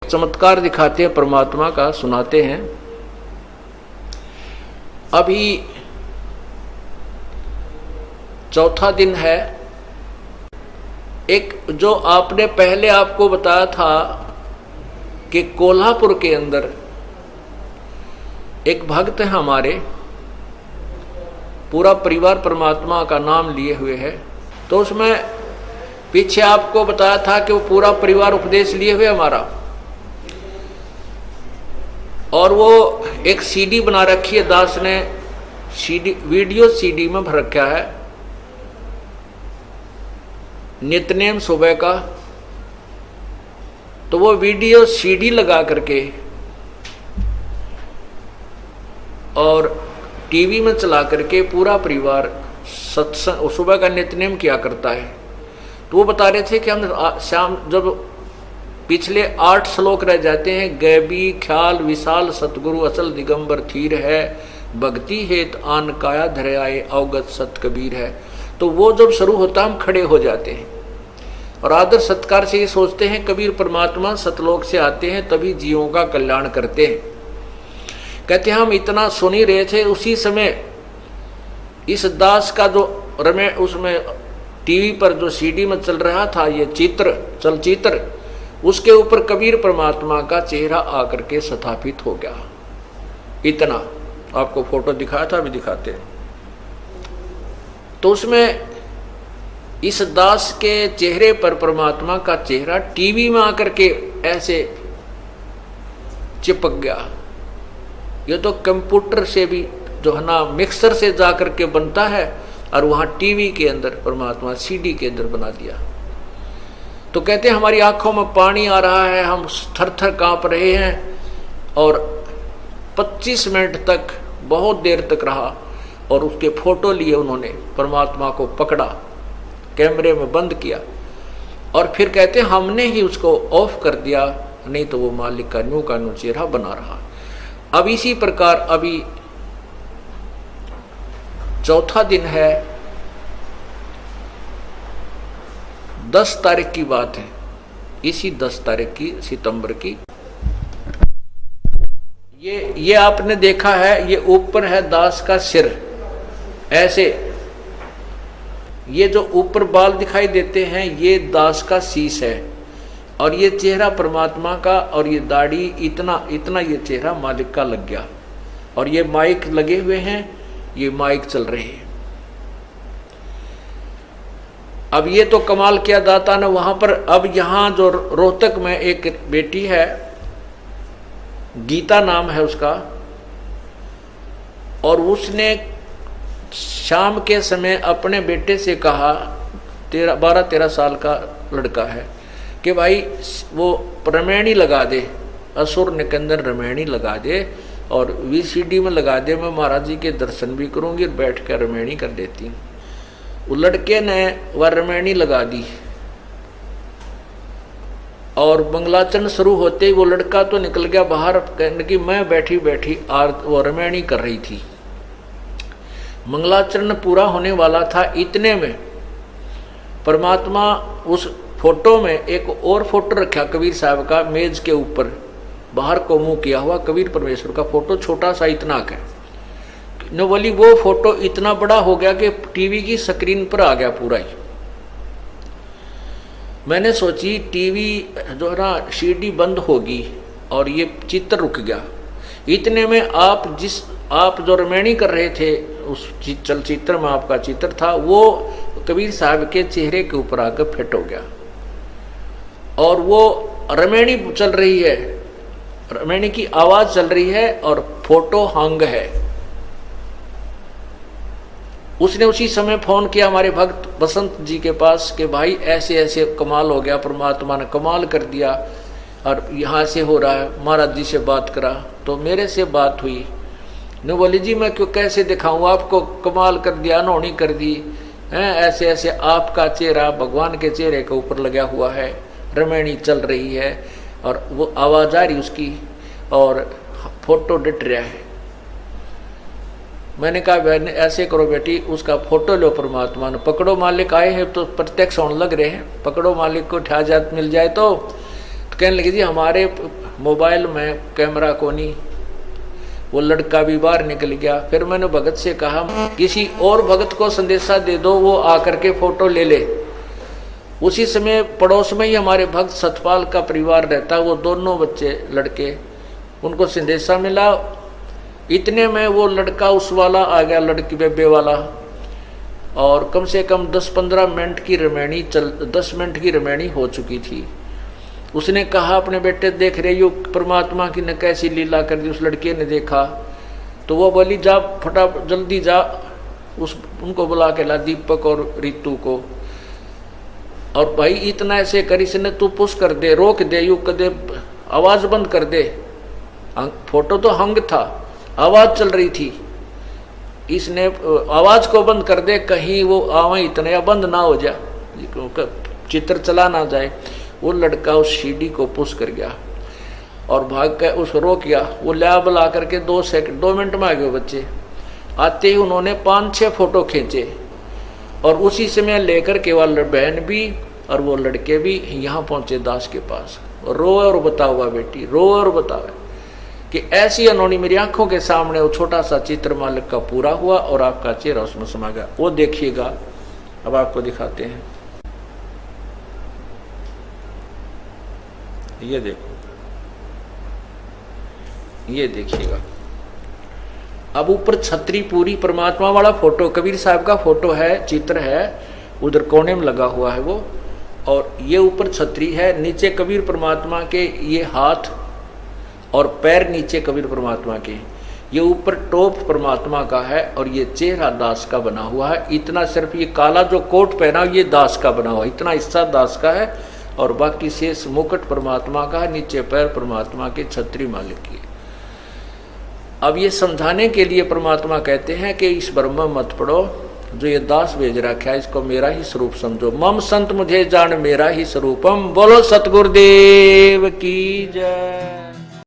चमत्कार दिखाते हैं, परमात्मा का सुनाते हैं। अभी चौथा दिन है। एक जो आपने पहले आपको बताया था कि कोल्हापुर के अंदर एक भक्त है हमारे, पूरा परिवार परमात्मा का नाम लिए हुए है। तो उसमें पीछे आपको बताया था कि वो पूरा परिवार उपदेश लिए हुए हमारा, और वो एक सीडी बना रखी है, दास ने सीडी, वीडियो सीडी में भर रखा है, नित्यनेम सुबह का। तो वो वीडियो सीडी लगा करके और टीवी में चला करके पूरा परिवार सत्संग सुबह का नित्यनेम किया करता है। तो वो बता रहे थे कि हम शाम जब पिछले 8 श्लोक रह जाते हैं, गैबी ख्याल विशाल सतगुरु अचल दिगंबर थीर है, भक्ति हेत आन काया धरयाए अवगत सत कबीर है। तो वो जब शुरू होता हम खड़े हो जाते हैं और आदर सत्कार से ये सोचते हैं कबीर परमात्मा सतलोक से आते हैं तभी जीवों का कल्याण करते हैं। कहते हैं हम इतना सुन ही रहे थे, उसी समय इस दास का जो उसमें टीवी पर जो सीडी में चल रहा था ये चलचित्र, उसके ऊपर कबीर परमात्मा का चेहरा आकर के स्थापित हो गया। इतना आपको फोटो दिखाया था, अभी दिखाते हैं। तो उसमें इस दास के चेहरे पर परमात्मा का चेहरा टीवी में आकर के ऐसे चिपक गया। ये तो कंप्यूटर से भी जो है ना मिक्सर से जाकर के बनता है, और वहां टीवी के अंदर परमात्मा सीडी के अंदर बना दिया। तो कहते हैं हमारी आंखों में पानी आ रहा है, हम थर थर कांप रहे हैं। और 25 मिनट तक बहुत देर तक रहा और उसके फोटो लिए उन्होंने, परमात्मा को पकड़ा, कैमरे में बंद किया, और फिर कहते हैं हमने ही उसको ऑफ कर दिया, नहीं तो वो मालिक का न्यू का न्यू चेहरा बना रहा। अब इसी प्रकार अभी चौथा दिन है, 10 तारीख की बात है, इसी 10 तारीख की सितंबर की। ये आपने देखा है, ये ऊपर है दास का सिर ऐसे, ये जो ऊपर बाल दिखाई देते हैं ये दास का शीश है, और ये चेहरा परमात्मा का, और ये दाढ़ी इतना ये चेहरा मालिक का लग गया। और ये माइक लगे हुए हैं, ये माइक चल रहे हैं। अब ये तो कमाल किया दाता ने वहां पर। अब यहां जो रोहतक में एक बेटी है, गीता नाम है उसका, और उसने शाम के समय अपने बेटे से कहा, 12-13 साल का लड़का है, कि भाई वो रमैनी लगा दे, असुर निकंदन रमैनी लगा दे, और वीसीडी में लगा दे, मैं महाराज जी के दर्शन भी करूंगी और बैठ कर रमैनी कर देती हूँ। वो लड़के ने वह रमैनी लगा दी, और मंगलाचरण शुरू होते ही वो लड़का तो निकल गया बाहर, कहने की मैं बैठी बैठी वो रमैनी कर रही थी। मंगलाचरण पूरा होने वाला था, इतने में परमात्मा उस फोटो में एक और फोटो रखा कबीर साहब का, मेज के ऊपर बाहर को मुंह किया हुआ कबीर परमेश्वर का फोटो, छोटा सा इतना का न, बोली वो फोटो इतना बड़ा हो गया कि टीवी की स्क्रीन पर आ गया पूरा ही। मैंने सोची टीवी जो है ना सीडी बंद होगी और ये चित्र रुक गया। इतने में आप जो रमैनी कर रहे थे उस चलचित्र में आपका चित्र था, वो कबीर साहब के चेहरे के ऊपर आकर फिट हो गया, और वो रमैनी चल रही है, रमैनी की आवाज चल रही है और फोटो हंग है। उसने उसी समय फोन किया हमारे भक्त बसंत जी के पास कि भाई ऐसे ऐसे कमाल हो गया, परमात्मा ने कमाल कर दिया और यहाँ से हो रहा है। महाराज जी से बात करा तो मेरे से बात हुई, ने बोली जी मैं क्यों कैसे दिखाऊं आपको, कमाल कर दिया, अनहोनी कर दी हैं, ऐसे ऐसे आपका चेहरा भगवान के चेहरे के ऊपर लगा हुआ है, रमैनी चल रही है और वो आवाज आ रही उसकी और फोटो डट रहा है। मैंने कहा बहन ऐसे करो बेटी, उसका फोटो लो, परमात्मा ने पकड़ो, मालिक आए हैं तो प्रत्यक्ष होने लग रहे हैं, पकड़ो मालिक को, ठा जात मिल जाए तो तो कहने लगे जी हमारे मोबाइल में कैमरा को नहीं। वो लड़का भी बाहर निकल गया। फिर मैंने भगत से कहा किसी और भगत को संदेशा दे दो, वो आकर के फोटो ले ले। उसी समय पड़ोस में ही हमारे भक्त सतपाल का परिवार रहता, वो दोनों बच्चे लड़के, उनको संदेशा मिला। इतने में वो लड़का उस वाला आ गया, लड़की बेबे वाला, और कम से कम 10-15 मिनट की रमैनी 10 मिनट की रमैनी हो चुकी थी। उसने कहा अपने बेटे देख रहे हो परमात्मा की ने कैसी लीला कर दी। उस लड़के ने देखा तो वो बोली जा फटा जल्दी जा, उनको बुला के ला, दीपक और रीतू को। और भाई इतना ऐसे कर, इसने तू पुश कर दे, रोक दे, यू कर दे, आवाज बंद कर दे। फोटो तो हंग था, आवाज चल रही थी, इसने आवाज को बंद कर दे, कहीं वो आवा इतना या बंद ना हो जाए, चित्र चला ना जाए। वो लड़का उस सीढ़ी को पुश कर गया और भाग कर उसको रोक गया। वो ला बुला करके 2 मिनट में आ गए बच्चे। आते ही उन्होंने 5-6 फोटो खींचे और उसी समय लेकर के वाले बहन भी और वो लड़के भी यहाँ पहुंचे दास के पास। रो और बता हुआ बेटी, रो और बता कि ऐसी अनोनी मेरी आंखों के सामने वो छोटा सा चित्र मालिक का पूरा हुआ और आपका चेहरा उसमें समा गया। वो देखिएगा, अब आपको दिखाते हैं, ये देखो, ये देखिएगा। अब ऊपर छतरी पूरी परमात्मा वाला फोटो, कबीर साहब का फोटो है, चित्र है, उधर कोने में लगा हुआ है वो, और ये ऊपर छतरी है, नीचे कबीर परमात्मा के ये हाथ और पैर नीचे कबीर परमात्मा के, ये ऊपर टोप परमात्मा का है और ये चेहरा दास का बना हुआ है। इतना सिर्फ ये काला जो कोट पहना ये दास का बना हुआ, इतना हिस्सा दास का है और बाकी शेष मुकुट परमात्मा का है, नीचे पैर परमात्मा के, छतरी मालिक की। अब ये समझाने के लिए परमात्मा कहते हैं कि इस ब्रह्म मत पढ़ो, जो ये दास भेज रखा है इसको मेरा ही स्वरूप समझो। मम संत मुझे जान मेरा ही स्वरूपम। बोलो सतगुरुदेव की जय।